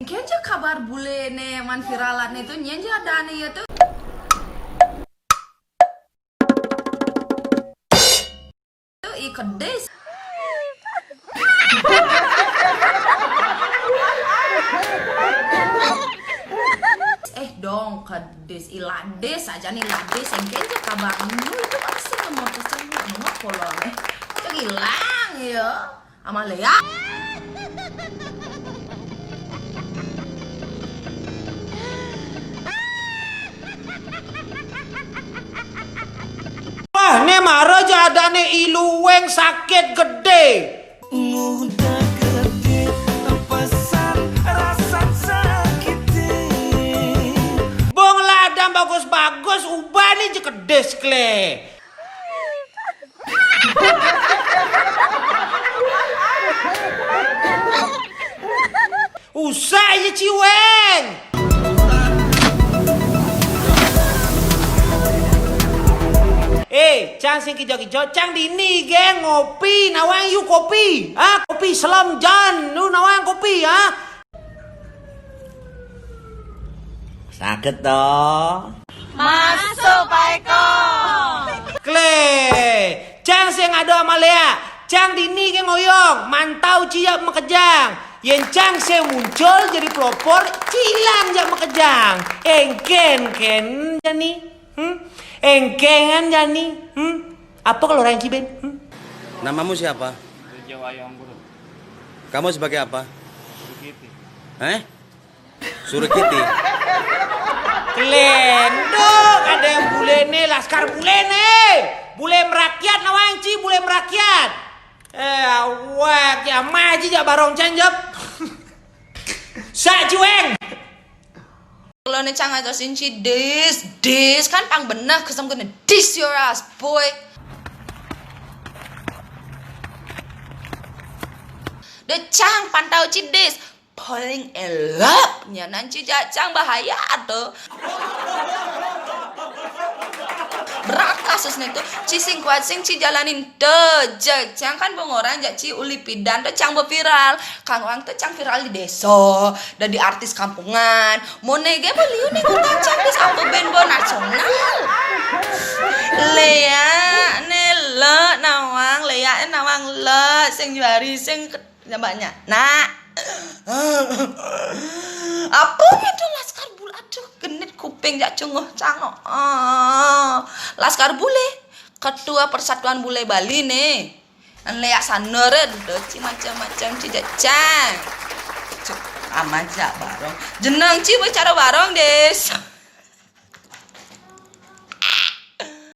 Kenja kabar bule ne man viralan itu nyenja ada nih ya tuh. Tuh ikedes. Dong kedes ilades aja nih lades yang kenja kabar itu pasti nomor tersebut nomor kolor hilang ya sama Lea. Wah, ne maro jadane iluweng sakit gede. Udah gede pesan rasa sakit. Bong ladang bagus-bagus ubah nih jekedes kle. Usah aja ciweng. Cang sing kijo-kijo, cang dini geng ngopi, nawang yuk kopi. Ah, kopi selam jan, lu nawang kopi ah. Sakit toh. Masuk Pak Eko. Kle, cang sing ada sama Lea, cang dini geng ngoyong, mantau ciap mekejang. Yen cang sing muncul jadi pelopor, cilang jak mekejang. Engken jani, engkengan jani, Apa kalau orang Ciben? Namamu siapa? Kamu sebagai apa? Surikiti. Kelendok, ada yang bule nih, laskar bule nih. Bule merakyat nawang Ci, bule merakyat. Wah, ya maji jak barong canjep. Sa cueng. Kalau nih cang aja sinci dis kan pang benar kesem kena dis your ass boy. De cang pantau cidis paling elapnya nanti cang bahaya tuh. Berat kasusnya tuh cising kuat sing ci jalanin dejek cang kan bong orang jak ci uli pidan tuh cang viral kang orang tuh cang viral di desa dan di artis kampungan mau nege beliau nih kota cang di satu band nasional Lea nele nawang Lea nawang le sing juari sing banyak nah apa itu laskar bule aduh genit kuping jak cunguh cangok laskar bule ketua persatuan bule Bali nih Lea sanere doci macam-macam cicacang aman jak barong jeneng ci bicara barong des